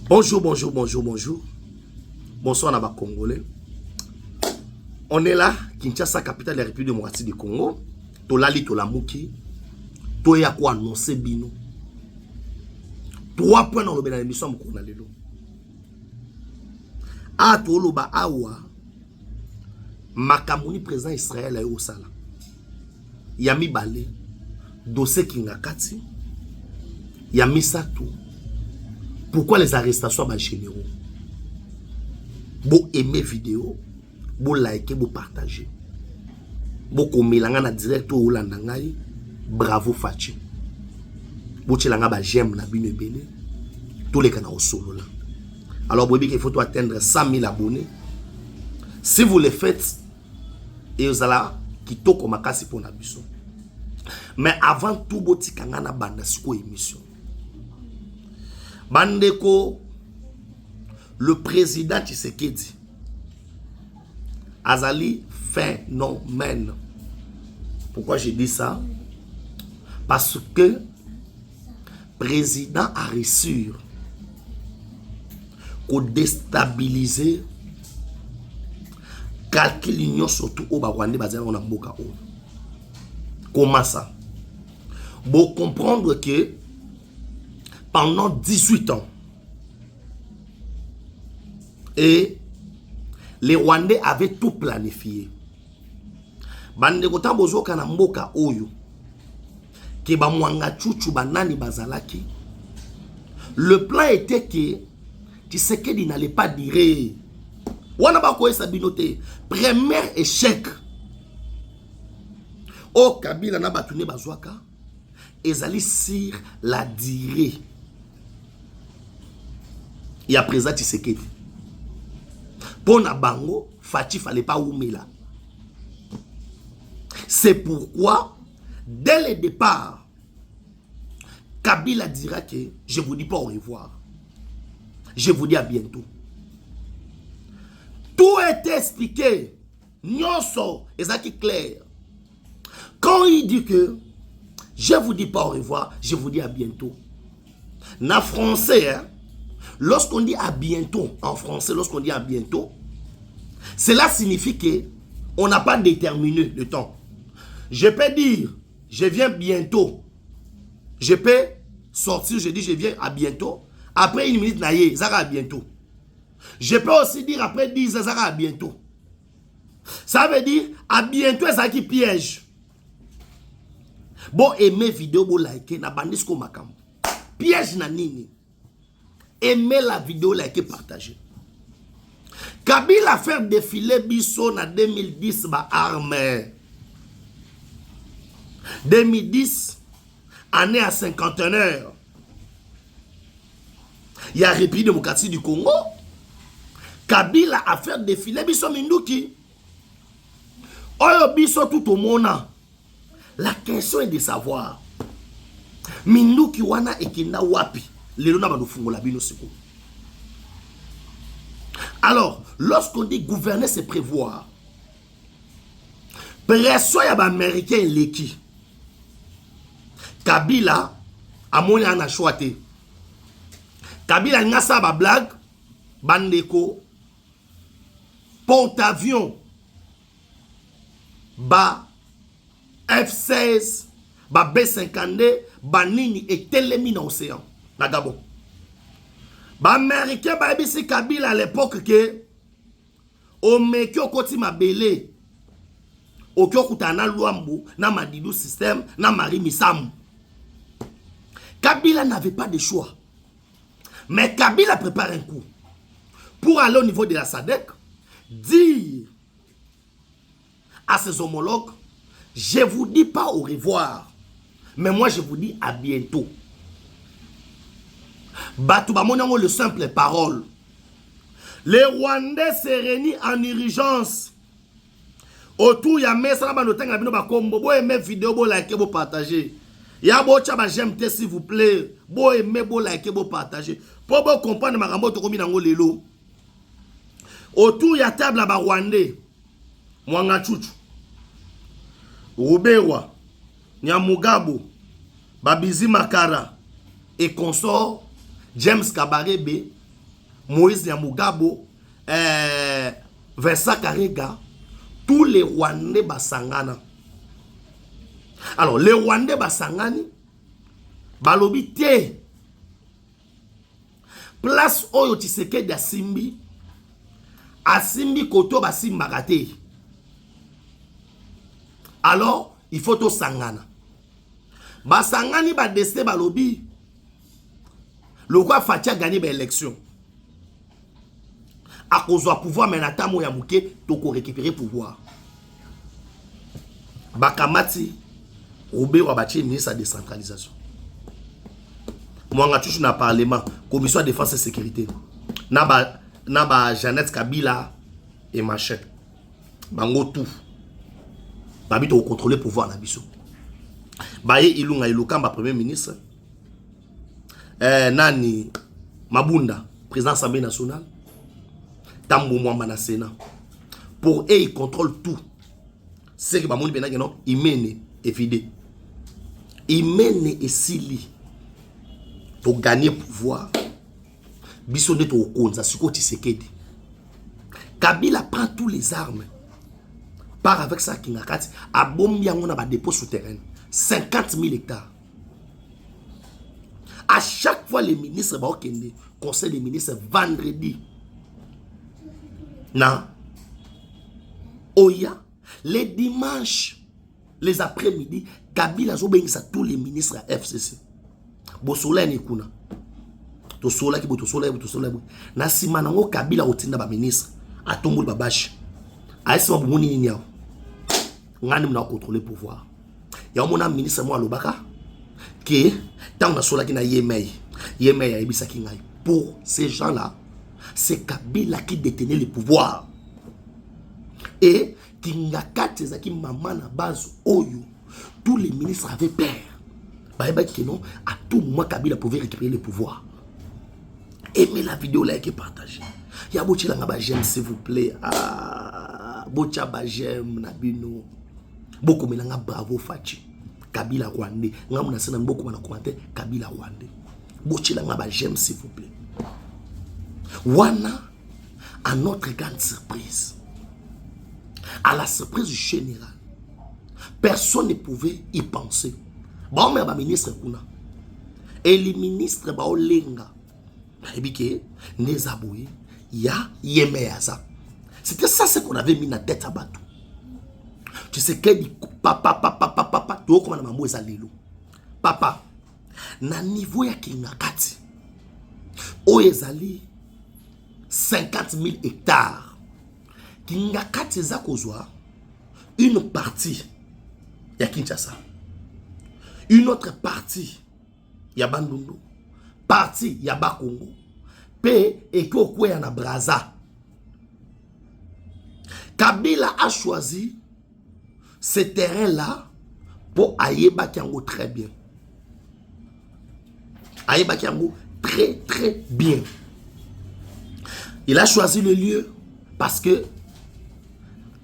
Bonjour, bonjour, bonjour, bonjour. Bonsoir à Congolais. On est là, Kinshasa, capitale de la République démocratique du Congo. Tolali Tolamuki. Toya quoi annoncer bino. 3 points dans le l'émission Mokona lelo. A toloba awa. Makamuni président Israël a eu au sala. Yami Balé. Dossier Kingakati. Yami Satou. Pourquoi les arrestations sont généraux? Vous aimez vidéo, vous likez, vous partagez. Vous commelanga na direct ou landangai, bravo Fachi. Vous chelanga j'aime na bino ebele. Tous les canaux solo là. Alors vous qu'il faut atteindre 100 000 abonnés. Si vous le faites, et vous allez quitter comme makasi pour na biso. Mais avant tout, vous tikanga na banda siko émission. Bandeko, le président Tshisekedi, Azali phénomène. Pourquoi j'ai dit ça? Parce que le président a réussi à déstabiliser quelques lignes surtout au Rwanda basé en Amboka. Comment ça? Vous comprendre que pendant 18 ans, et les Rwandais avaient tout planifié. Bande kotan bozo kana mboka oyo ke ba mwanga chuchu banani bazalaki. Le plan était que Tshisekedi n'allait pas dire. Wana ba ko sabinote premier échec. O Kabila na batune bazwaka ezali sur la durée. Il y a présent Tshisekedi. Pour na bango, Fachi fallait pas oumela. C'est pourquoi, dès le départ, Kabila dira que je vous dis pas au revoir. Je vous dis à bientôt. Tout est expliqué. Nyonso, ezaki clair. Quand il dit que je vous dis pas au revoir, je vous dis à bientôt. Na français, hein, lorsqu'on dit à bientôt, en français, lorsqu'on dit à bientôt, cela signifie que on n'a pas déterminé le temps. Je peux dire, je viens bientôt. Je peux sortir, je dis, je viens à bientôt. Après 1 minute, naïe, ça à bientôt. Je peux aussi dire, après 10 ans, ça à bientôt. Ça veut dire, à bientôt, ça qui piège. Bon, aimez vidéo, bon, like, na bandisko makam. Piège na nini. Aimez la vidéo, likez, partagez. Kabila fait défiler Bisso en 2010 ba armée. 2010, année à 51 heures. Il y a République démocratique du Congo. Kabila a fait défiler Bisso Minduki. Oyo Bisso tout au monde. La question est de savoir. Minduki wana ekina wapi. Lelo na banufungo la bino siko. Alors, lorsqu'on dit gouverner, c'est prévoir. Pression ya ba américain leki. Kabila a moni ana choité. Kabila ngasa ba blague bandeko porte-avions ba F-16 ba B-52 ba nini etelemi na océan na Gabon. Ba américain ba ebisi Kabila à l'époque que o meki okoti mabele okyokuta na Luambo na Madidu système na Mari Misamu. Kabila n'avait pas de choix. Mais Kabila prépare un coup pour aller au niveau de la SADC, dire à ses homologues, je vous dis pas au revoir, mais moi je vous dis à bientôt. Batoubamonango le simple parole. Les Rwandais se réunissent en urgence. Autour ya mesa na banotenga bino ba kombo bo aimer vidéo bo like bo partager. Ya bo cha ba j'aime s'il vous plaît. Bo aimer bo like bo partager. Pour bo comprendre makambo to komi nango lelo. Autour ya table ba Rwandais. Mwanga chuchu. Rubewa, Nyamugabo, Babizi Makara et consort James Kabarebe Moïse Nyamugabo, Vincent Karega, tous les Rwandais basangana. Alors, les Rwandais basangani, balobi te. Place Oyo Tshisekedi Asimbi, Asimbi Koto Basimbaka te. Alors, il faut to sangana. Basangani ba destin balobi. Le roi Fatia a gagné l'élection. À cause du pouvoir, mais natamo ya mouké, toko récupérer pouvoir. Bakamati, Robé Wabachi, ministre de la décentralisation. Moi, je suis dans le Parlement, Commission de défense et sécurité. Naba Jeannette Kabila et machin. Bango tout. Babi to contrôler le pouvoir na biso. Baye Ilunga Ilukamba premier ministre. Nani Mabunda, président de l'Assemblée nationale. Tambo Mwamba na Sénat. Pour eux, ils contrôlent tout. C'est que Bamouni Benageno, ils mènent et vident. Ils mènent et sili. Pour gagner pouvoir. Bissonne to Okonza, Suko Tshisekedi. Kabila prend tous les armes. Part avec ça qui n'a qu'à a bombi on a un dépôt souterrain. 50 000 hectares. À chaque fois, les ministres vont au conseil des ministres vendredi. Non. Oya, les dimanches, les après-midi, Kabila a tous les ministres à FCC. Bosola ni kuna. To sola ki bo to sola bo to sola bo. Na sima nango Kabila otinda ba ministre atombo babashi. Aisi mabu moni ni yao. Ngani mna contrôler pouvoir. Ya mona ministre mo alobaka que tant na sola ki na yemei. Yemei ya ebisa ki ngai. Pour ces gens-là, c'est Kabila qui détenait le pouvoir. Et Kingakate zaki maman na base oyo. Tous les ministres avaient peur. Non, à tout moment, Kabila pouvait récupérer le pouvoir. Aimez la vidéo, likez, partagez. Ya bochi la ngaba j'aime s'il vous plaît. Ah, bocha ba j'aime nabino. Beaucoup melanga bravo Fachi. Kabila Rwandais. Ngamuna sena beaucoup mana commenter Kabila Rwandais. Bochi la ngaba j'aime s'il vous plaît. Wana à notre grande surprise. À la surprise générale. Personne ne pouvait y penser. Bon, mais ministre kuna. Et les ministres ba olenga. Ebike Nezaboué ya Yemeaza. C'était ça ce qu'on avait mis dans la tête à Batou. Tu sais que papa to comme na mambo ezalelo. Papa na niveau ya Kingakati. O ezali 50 000 hectares. Kingakati za kozwa une partie ya Kinshasa. Une autre partie, il y a Bandundu, partie, il y a Bakongo, P et Kokwe na Braza. Kabila a choisi ce terrain-là pour Ayeba Kiango très bien. Ayeba Kiango très très bien. Il a choisi le lieu parce que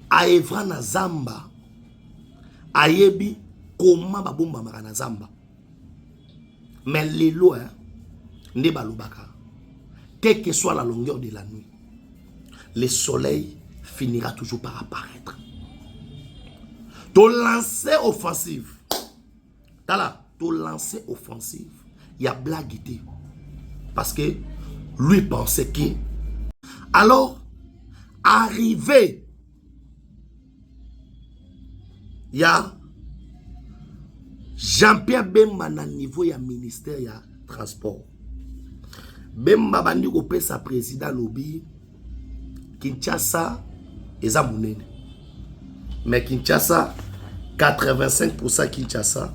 Aevra na Zamba, Ayebi, comment babomba marana zamba. Mais les lois ne balubaka. Quelle que soit la longueur de la nuit, le soleil finira toujours par apparaître. Ton lancer offensive. Tala, ton lancer offensive. Il y a blaguité. Parce que lui pensait que. Alors, arrivé, il y a Jean-Pierre Bemba na niveau ya ministère ya transport. Bemba bandi ko pesa président lobby Kinshasa eza munene. Mais Kinshasa 85% Kinshasa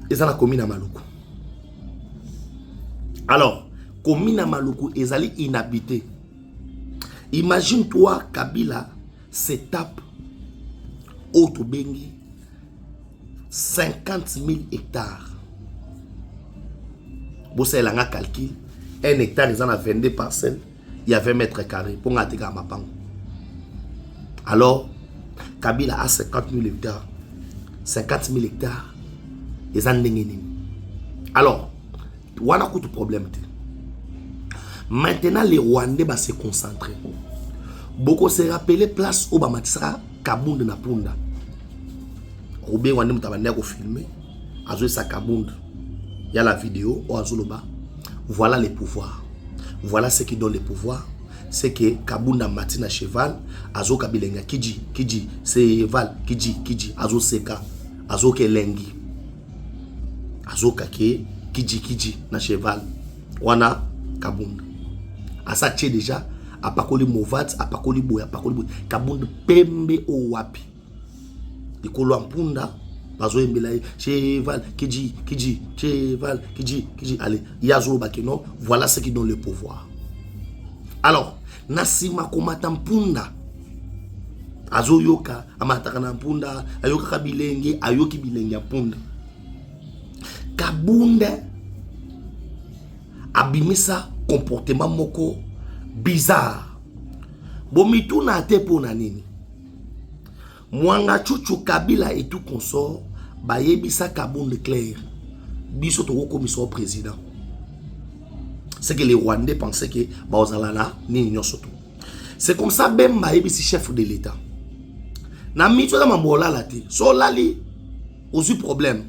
eza la commune à Maluku. Alors, commune à Maluku ezali inhabité. Imagine-toi Kabila se tape Otobengi 50 000 hectares. Bon, c'est un calcul. Un hectare, ils en ont 22 parcelles. Il y a 20 mètres carrés. Pour nga teka mapango. Alors, Kabila a 50 000 hectares. 50 000 hectares. Ils en ont. Alors, on a un problème. Maintenant, les Rwandais vont se concentrer. Beaucoup se rappeler place où Bamatisa Kabund na Punda. Ou bien Rwandais mutabanea ko filmer. Azo sa Kabund. Il y a la vidéo au Azoloba. Voilà les pouvoirs. Voilà ce qui donne les pouvoirs. C'est que Kabunda Matina cheval, Azo Kabilenga Kiji, c'est Val, Kiji, Azo Seka, Azo Kelengi, Azo Kake, Kiji, na cheval, Wana Kabunda. Asa tche déjà, Apakoli Movat, Apakoli Boy, Kabunda Pembe o Wapi. Ikolo Ampunda, Azo Embelaye, cheval, Kiji, cheval, Kiji, allez, Yazo Bakeno, voilà ce qui donne le pouvoir. Alors, Nasima komata mpunda azoyoka amataka na mpunda ayoka kabilenge ayoki bilenge mpunda Kabunda abimisa comportement moko bizarre bomituna ate pona nini mwanga chuchu Kabila et tout consort bayebisa Kabunda clair biso to komiso président. C'est que les Rwandais pensaient que Baozalana ni nyosoto. C'est comme ça ben maïbisi chef de l'État. Na mito da mambola lati. So lali ozu problème.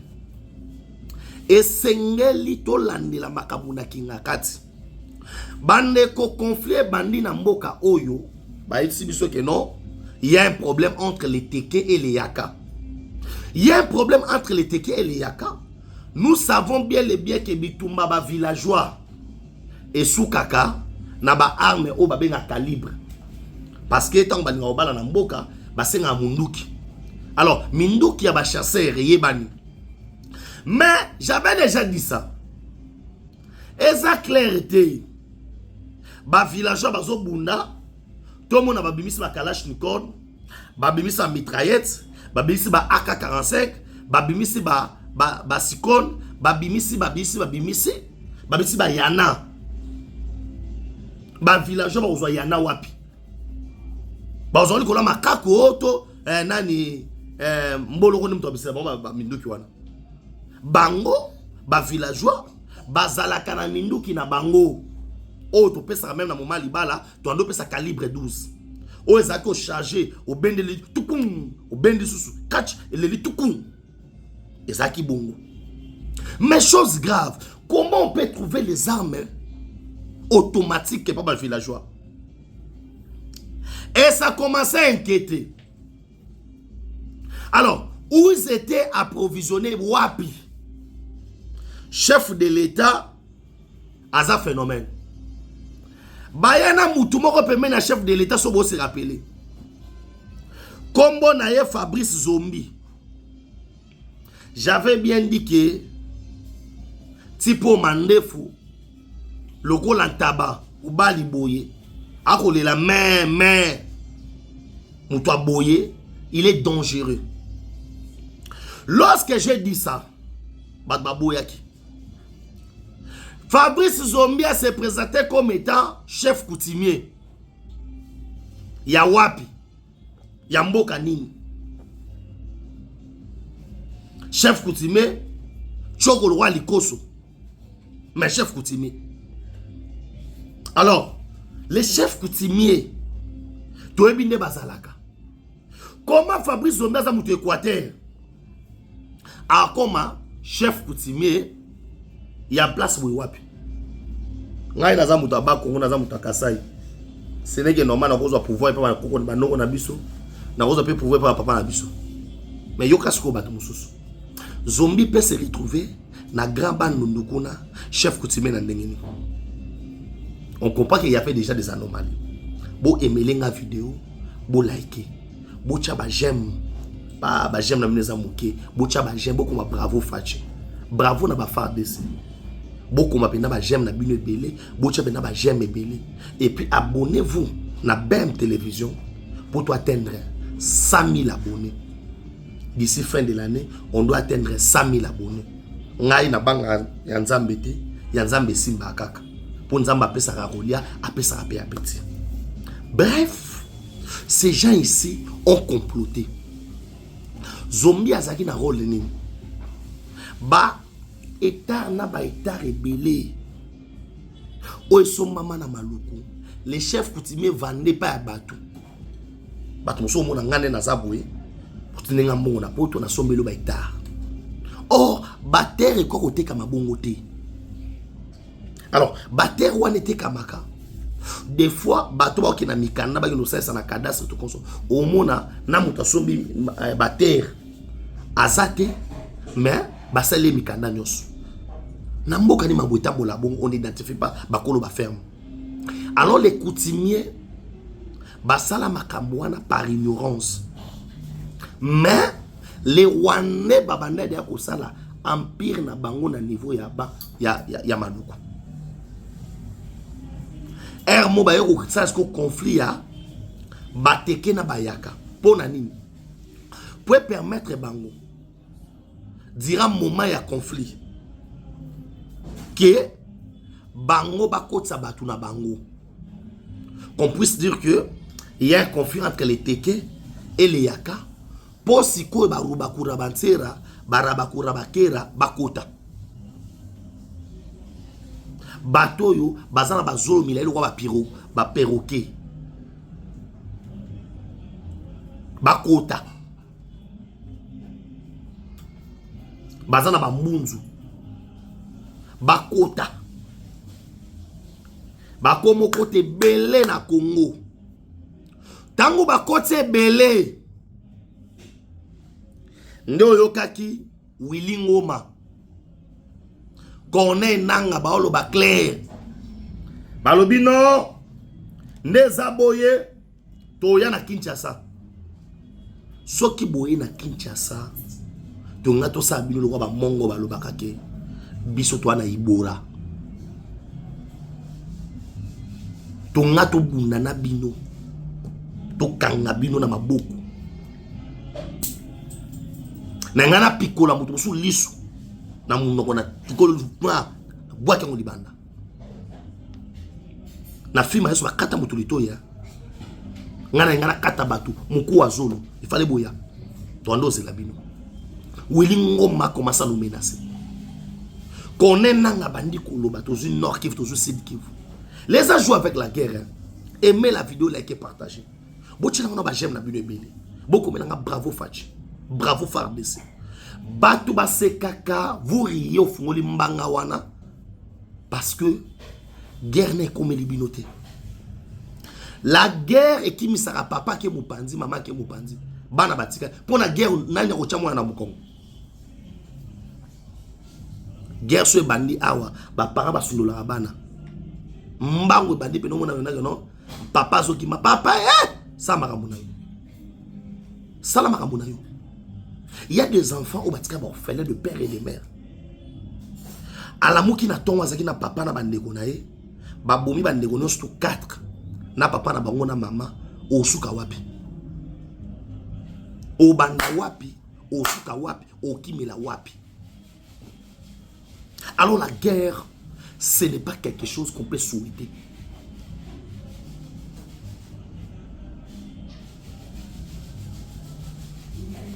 Et sengeli to landi la makabuna kinga kati. Bande ko conflit bandi na mboka oyo. Baïbisi biso que non, il y a un problème entre les Teke et les Yaka. Il y a un problème entre les Teke et les Yaka. Nous savons bien que Bitumba ba villageois et Soukaka na ba arme o ba benga calibre parce que tant balinga obala na mboka ba senga munduki. Alors minduki ya ba chasseur yebani. Mais j'avais déjà dit ça. Eza clarté ba villageois bazo bunda tout le monde ba bimisi ba kalachnikov ba bimisi ba mitraillette ba bimisi ba AK-45 ba bimisi ba sikon ba bimisi ba yana. Ba villageois ba uzwa yana wapi ba uzwa likola makako oto nani mboloko ni mtobisa ba minduki wana bango ba villageois bazalaka na minduki na bango o to pesa même na moment libala to ando pesa calibre 12 o ezako charger au bendeli tukum au bendi susu catch eleli tukum ezaki bongo. Mais chose grave, comment on peut trouver les armes automatique que pas le villageois? Et ça commençait à inquiéter. Alors, où ils étaient approvisionnés, wapi? Chef de l'État, à ça phénomène. Bayana Moutoumoko peut mettre un chef de l'État, sobo se rappeler. Combo naye Fabrice Zombi. J'avais bien dit que Tipo Mandefu le gros la tabac ou bali boye akole la main moutoua boye, il est dangereux. Lorsque j'ai dit ça, Fabrice Zombi s'est présenté comme étant chef coutumier. Ya wapi, ya mboka nini. Chef coutumier, Choko le roi Likoso, mais chef coutumier. Alors, les chefs coutumiers, Toebinde Bazalaka. Comment Fabrice Zombi a mouté Équateur? Alors, comment chef coutumier, il y a place pour Wapi? Ngai naza mouta Bakongo, naza mouta Kasai. Ce n'est que normal, on a pouvoir et pas on a biso. On a pouvoir et pas papa na biso. Mais yoka sko batu mususu. Zombi peut se retrouver na grand ban nundukuna chef coutumier na ndengeni. On comprend qu'il y avait déjà des anomalies. Bo aimer la vidéo, bo liker, bo tchaba j'aime, ba j'aime na mineza muke, bo tchaba j'aime, bo kuma bravo Fachi. Bravo na ba FARDC. Bo kuma pena ba j'aime na bino belé, bo tchaba na ba j'aime belé. Et puis abonnez-vous na BEM Télévision pour atteindre 100 000 abonnés. D'ici fin de l'année, on doit atteindre 100 000 abonnés. Ngai na banga ya Nzambe te, ya Nzambe simba kaka. Pour Nzamba apesa Rolia, apesa pe apeti. Bref, ces gens ici ont comploté. Zombi azaki na rôle nini. Ba état na ba état rebellé. Oeso mama na maluku. Les chefs coutumiers vendaient pas à bateau. Bateau so mona ngane na zaboué. Pour tenir un bon na poto na sombelo ba hectare. Or, bater et côté kama bongote. Alors, bater wan était kamaka. Des fois, bateau ba ki na mikanda ba no sesa na cadastre to konso. O mona na muta sombi bater azate mais basale mikanda nyos. Na mboka ni mabweta bola bon on n'identifie pas bakolo ba ferme. Alors les coutumiers basala makambo wana par ignorance. Mais les Rwandais babanda de akosala empire na bango na niveau ya ba ya maluku. Mo ba yoko ça est-ce que conflit ya bateke na bayaka pona nini pour permettre bango dira moment ya conflit que bango bakotsa batu na bango, qu'on puisse dire que il y a un conflit entre les Teke et les Yaka. Pour si ko barubakura bansera barabakura bakera bakota batoyo bazana bazolo milelo kwa bapiro ba perroquet bakota bazana ba munzu bakota bakomo kote belé na Congo. Tango bakote belé ndo yokaki Willy Ngoma kone nanga baolo ba clair balobi no ndeza boye toya na Kinshasa soki boye na Kinshasa tonga to sabino lokwa ba mongo balobaka ke biso to na ibora tonga to bunda na bino to kanga bino na maboko na ngana pikola mutu su lisu na munoko na tikolo na bwake ngo libanda na fima yeso bakata mutu litoya ngana kata batu muku wa zolo ifale boya to ndoze la bino Willy Ngoma commence à nous menacer. Connaît nanga bandi koloba tozu Nord Kivu tozu Sud Kivu. Les a joué avec la guerre. Hein. Aimez la vidéo, likez, partagez. Bochina ngona ba j'aime na bino ebele. Boko menanga bravo Fachi. Bravo FARDC. Batu ba se kaka vous riez au fungoli mbanga wana parce que guerre n'est comme les binoté. La guerre est qui misara papa ke mupandi maman ke mupandi. Bana batika pour la guerre nanya ko chamwa na Bukongo. Guerre sur bandi awa ba para ba sundola bana. Mbango bandi pe no mona non papa zo ki ma papa ça makamuna yo. Ça la makamuna yo. Il y a des enfants au batika ba orphelins de père et de mère. Alamu ki na tonwa zaki na papa na bandeko na ye ba bomi bandeko no stu 4 na papa na bango na mama o suka wapi. O banda wapi, o suka wapi, o kimela wapi. Alors la guerre, ce n'est pas quelque chose qu'on peut souhaiter.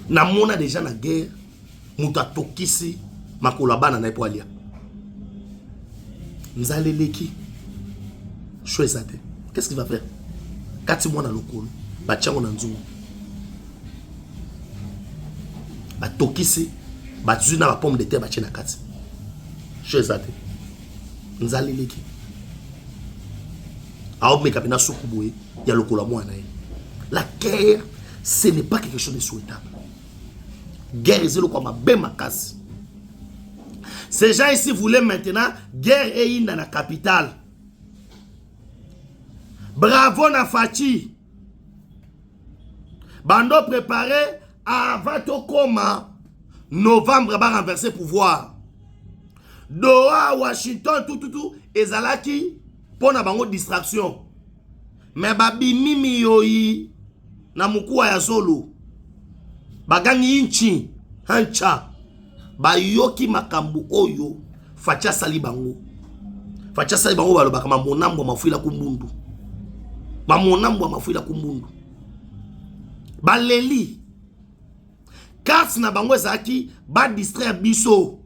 Namona déjà la guerre, muta tokisi makolabana na epoalia. Nzaleleki. Choisate. Qu'est-ce qu'il va faire? Kati mwana lokolo, bachango na nzungu. Ba tokisi ba tuzina ba pomme de terre ba chena kati chezate nzali leki aob me kapina sokuboye ya lokola mwana ye. La guerre ce n'est pas quelque chose de souhaitable. Guerre ezelo kwa mabema kasi. Ces gens ici voulaient maintenant guerre et dans la capitale. Bravo na Fachi. Bando préparé avant Tokoma, novembre, va renverser pouvoir. Doha, Washington, tout, ezalaki, pour na bango distraction. Mais babi mimi yoyi, na mukuwa ya zolo. Bagangi inchi, hancha. Bayoki makambu oyo, facha sali bango. Facha sali bango balobaka mamonambo mafuila kumbundu. Mamonambo mafuila kumbundu. Baleli. Carte na bango ezaki ba distraire biso.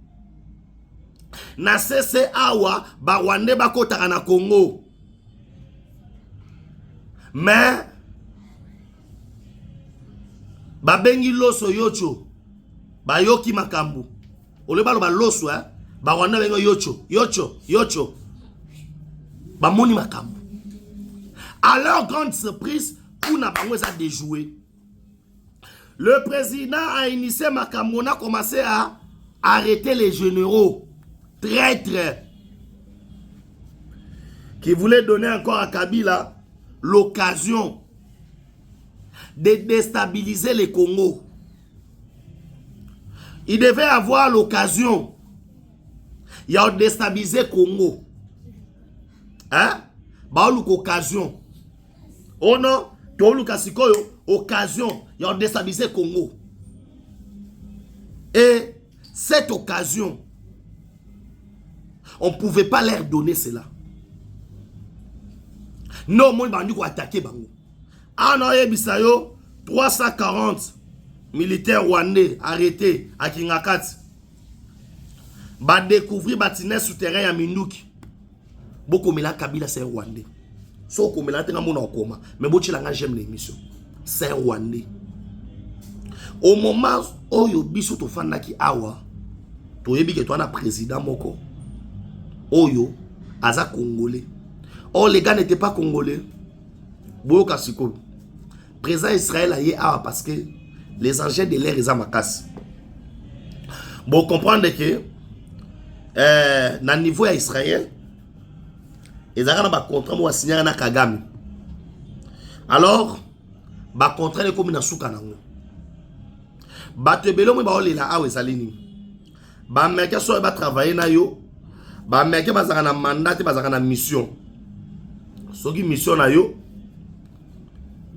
Na sese awa ba Rwandais bakotaka na Congo. Mais ba bengi loso yocho ba yoki makambu. Ole ba loso ba Rwandais bengo yocho ba moni makambu. À leur grande surprise, pour n'a pas déjoué. Le président a initié makambu, on a commencé à arrêter les généraux traîtres qui voulaient donner encore à Kabila l'occasion de déstabiliser le Congo. Il devait avoir l'occasion de déstabiliser le Congo. Hein? Bah, l'occasion. Oh non, occasion de déstabiliser le Congo. Et cette occasion, on ne pouvait pas leur donner cela. Non, moi, je vais attaquer. Ah non, 340 militaires rwandais arrêtés à Kingakat. Ba découvrir bâtiment souterrain à Minduki. Beaucoup de Kabila, c'est rwandais. So comme là t'es en coma, mais beaucoup de gens j'aime l'émission. C'est rwandais. Au moment où yo biso to fanda ki awa, to yebi que toi na président moko. Oyo aza congolais. Oh les gars n'étaient pas congolais. Boyo kasiko. Président Israël a yé awa parce que les engins de l'air ils ont ma casse. Bon comprendre que na niveau à Israël ils ont un contrat pour signer avec Kagame. Alors, le contrat est comme dans souka nango. Batebelo mo ba olela awe salini. Ba meka so ba travailler na yo. Ba meka bazaka na mandat te bazaka na mission. Soki mission na yo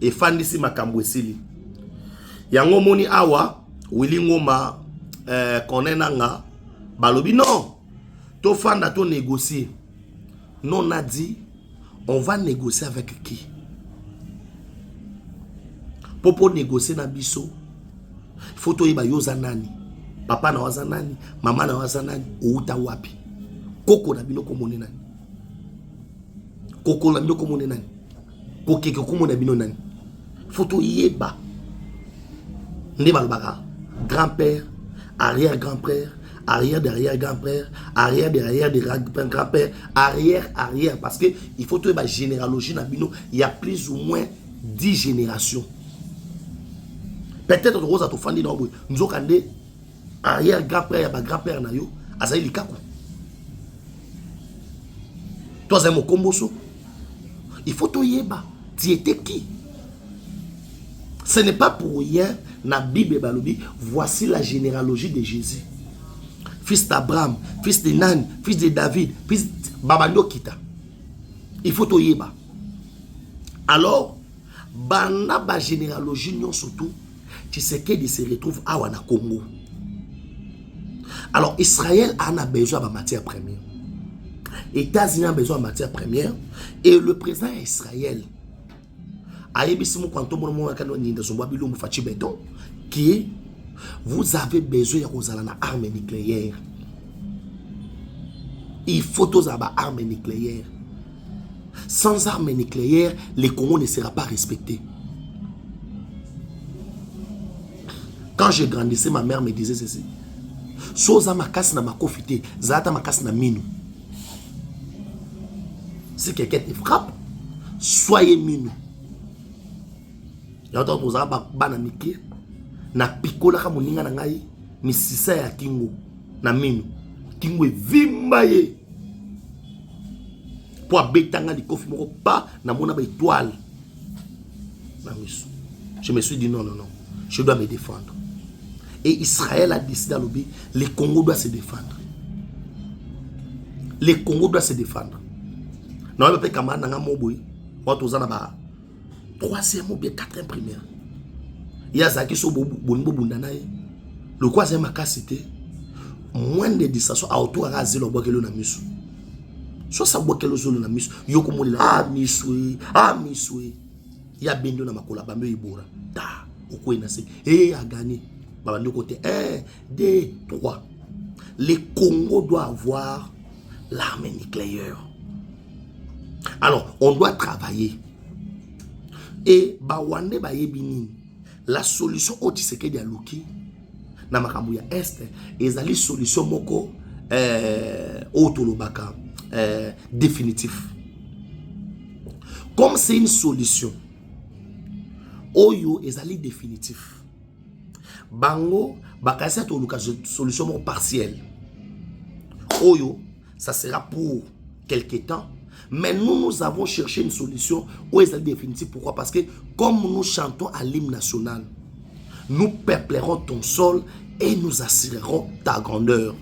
e fandisi makambo esili. Yango moni awa Willy Ngoma konenanga balobi non. To fanda to négocier. Non, on a dit, on va négocier avec qui? Pour négocier na biso, il faut que tu zanani. Papa na wazanani, maman na wazanani, outa wapi. Koko na bino komone nani. Koko na bino komone nani. Kokeke komone bino nani. Il faut que yeba. Nde balbaka. Grand-père, arrière-grand-père, arrière derrière grand-père, arrière derrière grand-père, arrière, parce que il faut trouver la généalogie nabino, il y a plus ou moins 10 générations. Peut-être que tu fandi dans nous avons arrière grand-père, grand-père na yo, azaï likaku. Toi c'est mon komboso. Il faut te yeba, tu étais qui? Ce n'est pas pour rien na Bible balobi, voici la généalogie de Jésus. Fils d'Abraham, fils de Nan, fils de David, fils de Babando Kita. Il faut te yeba. Alors, bana ba généalogie non surtout, tu sais qu'il se retrouve à Wana Congo. Alors, Israël a besoin de matière première. États-Unis a besoin de matière première. Et le président Israël a ébissimo quand on m'a qui vous avez besoin de armes nucléaires. Il faut des armes nucléaires. Sans armes nucléaires, le Congo ne sera pas respecté. Quand je grandissais, ma mère me disait ceci. Soza makas na makofite, zata makas na minu. Si quelqu'un te frappe, soyez minu. Et entend aux arabes banamiki. Na pikola ka moninga na ngai misisa ya kingo na minu kingo vimbaye po abetanga likofi moko pa na mona ba étoile na misu. Je me suis dit non, je dois me défendre. Et Israël a décidé à l'obé, le Congo doit se défendre. Le Congo doit se défendre. Non, mais pas comme na moboy, moi tous na ba 3e ou bien 4e primaire. Il y a ça qui sont le troisième cas c'était moins de distanciation à autour à zéro bois na misu. Soit ça bois kelo zolo na misu. Yoko moli miswe. Il y a bendo na makola ba me ibora. Ta oko inase. A gagné. Baba ndi côté 1 2 3. le Congo doit avoir l'armée nucléaire. Alors, on doit travailler. Et Bawande Bayebini, la solution au Tshisekedi à Luki, na makambu ya Est, ezali solution moko autolobaka définitif. Comme c'est une solution, Oyo ezali définitif. Bango, bakasa toluka solution moko partielle. Oyo, ça sera pour quelque temps. Mais nous avons cherché une solution où est définitive. Pourquoi? Parce que comme nous chantons à l'hymne national, nous peuplerons ton sol et nous assurerons ta grandeur.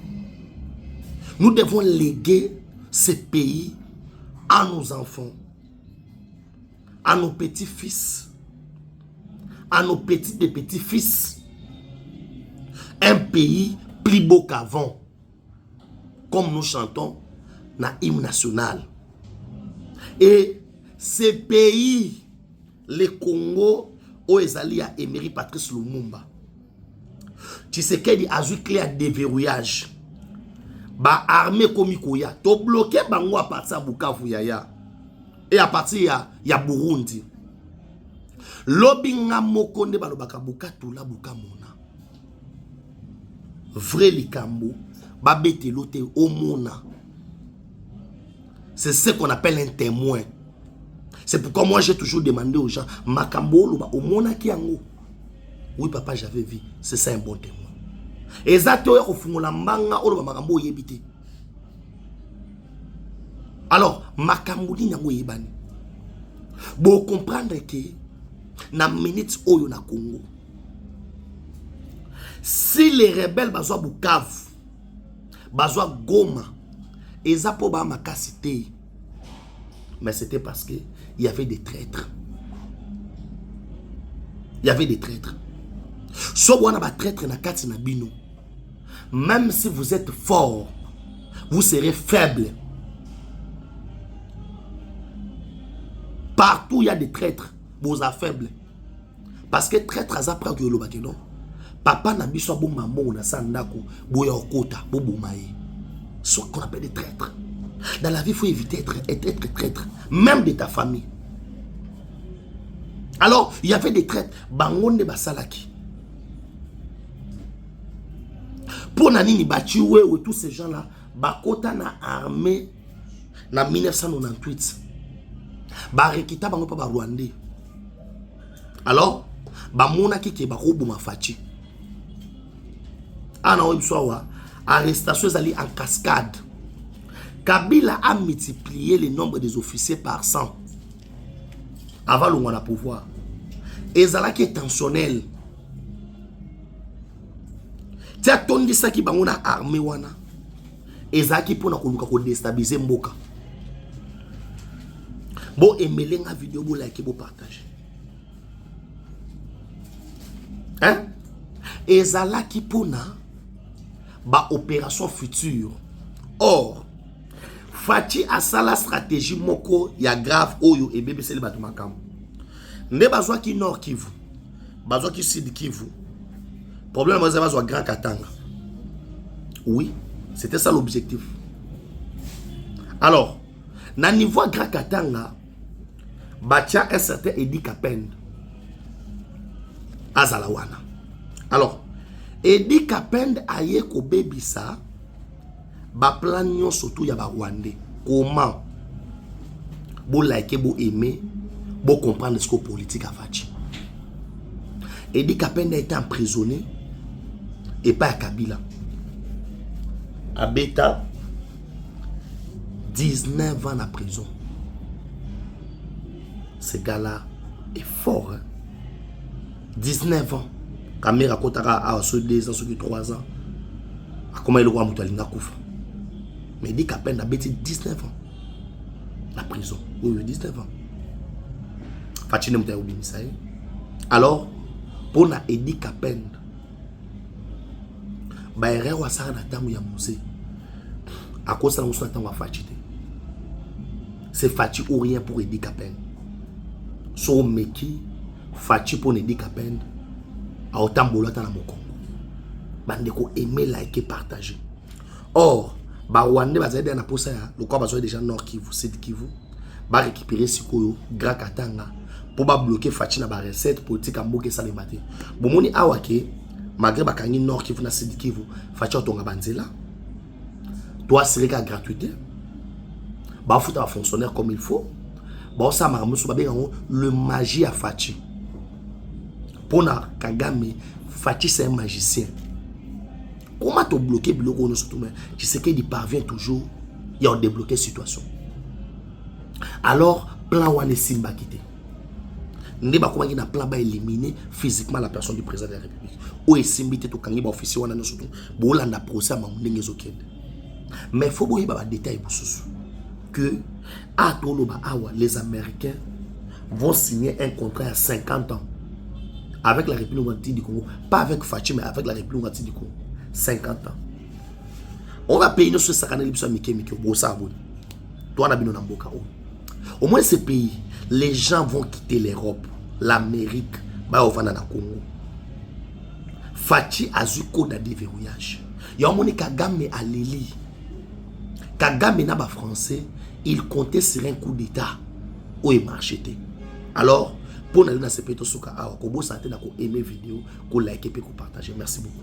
Nous devons léguer ce pays à nos enfants, à nos petits-fils, à nos petits-petits-fils. Un pays plus beau qu'avant. Comme nous chantons dans l'hymne national. Et ce pays, le Congo, où ezali à Emery Patrice Lumumba, Tshisekedi a eu clé à déverrouillage. Ba armée komikoya, to bloqué bango à partir de Bukavu yaya. Et à partir ya Burundi. Lobinga mokonde balobaka bukatu la bukamona. Vrai likambo, babete lote omona. C'est ce qu'on appelle un témoin. C'est pourquoi moi j'ai toujours demandé aux gens, Makambo loba omona kiango. Oui papa, j'avais vu. C'est ça un bon témoin. Exactement au fond la mbanga oloba makambo yebite. Alors, makambo ni nyango yebani. Bon comprendre que na minute oyo na Congo. Si les rebelles bazwa Bukavu, bazwa Goma, eza po ba makasité. Mais c'était parce que il y avait des traîtres. Il y avait des traîtres. So wana ba traître na kati na bino. Même si vous êtes fort, vous serez faible. Partout il y a des traîtres, vous êtes faibles. Parce que traître aza pra que lobaki non. Papa na biso bo mambo na sandako boya okota bo bomaye. Ce qu'on appelle des traîtres. Dans la vie, il faut éviter d'être traître, même de ta famille. Alors, il y avait des traîtres. Bangonde Basalaki. Pour Nanini Bachiwe ou tous ces gens-là, Bakota na armée en 1998. Barekita bango pa Rwandais. Alors, Bamona ki ke barobo mafachi. Ana oibsoa. Arrestation allée en cascade. Kabila a multiplié le nombre des officiers par 100 avant le mois de pouvoir. Et ça qui est tensionnel. Tia tondi sa ki bango na armée wana. Et ça qui pour na déstabiliser mboka. Bon aimer la vidéo bo like bo partager. Hein? Et ça là qui pour na ba opération future. Or, Fachi a la stratégie moko ya grave oyo et bébé c'est le bateau makam. Ne bazwa ki nord Kivu, bazwa ki sud Kivu. Problème c'est bazwa Grand Katanga. Oui, c'était ça l'objectif. Alors, na niveau Grand Katanga, batia un certain Edi Kapend Azalawana. Alors, Edi Kapend aye ko baby ça. Ba plan nyon surtout ya ba Rwandais. Comment bo like bo aimer, bo comprendre ce que politique a fait. Edi Kapenda a été emprisonné et pas à Kabila. À Beta 19 ans en prison. Ce gars-là est fort. Hein? 19 ans. Kamera Kotara a ceux 2 ans, ceux 3 ans. Comment il va mouter à Koufa. Mais Edi Kapenda a bêté 19 ans. La prison. Oui, 19 ans. Fatine Mouta Oubimisaï. Alors, pour na Edi Kapenda, Baere wa sara na tamu ya musée. À cause de la tamu wa Fatine. C'est Fatine ou rien pour Edi Kapenda. So meki, Fatine pour Edi Kapenda. A autant bolata na mokongo. Bandeko aimer, liker, partager. Or, Rwanda va aider à posa ya le quoi va déjà Nord Kivu, Sud Kivu, va récupérer Sikoyo, Grand Katanga pour ba bloquer Fachi na ba recette politique à mboke ça les maté. Bomoni awake malgré ba kangi Nord Kivu na Sud Kivu, Fachi otonga banzela. Toi c'est la gratuité. Ba fouta fonctionnaire comme il faut. Ba ça marmusu ba benga le magie à Fachi. Pona Kagame, Fachi c'est un magicien. Comment tu bloquer le bloc surtout mais tu sais qu'il parvient toujours à débloquer la situation. Alors plan wane simba quitté. N'est pas comment il a plan ba éliminer physiquement la personne du président de la République. Ou est simbité to kangi ba officier wana no surtout bolanda procès ma ndenge zokende. Mais faut boye ba détail bosusu que à toloba awa les Américains vont signer un contrat à 50 ans avec la République du Congo, pas avec Fachi mais avec la République du Congo. 50 ans. On va payer nos 50 ans. Au moins ces pays, les gens vont quitter l'Europe, l'Amérique, Congo. Fachi a eu code de déverrouillage. Il y a un Kagame à Lili. Kagame n'a pas français, il comptait sur un coup d'État où il marchait. Alors, pour nous dans ce pays, vous avez aimé la vidéo, vous likez et vous partagez. Merci beaucoup.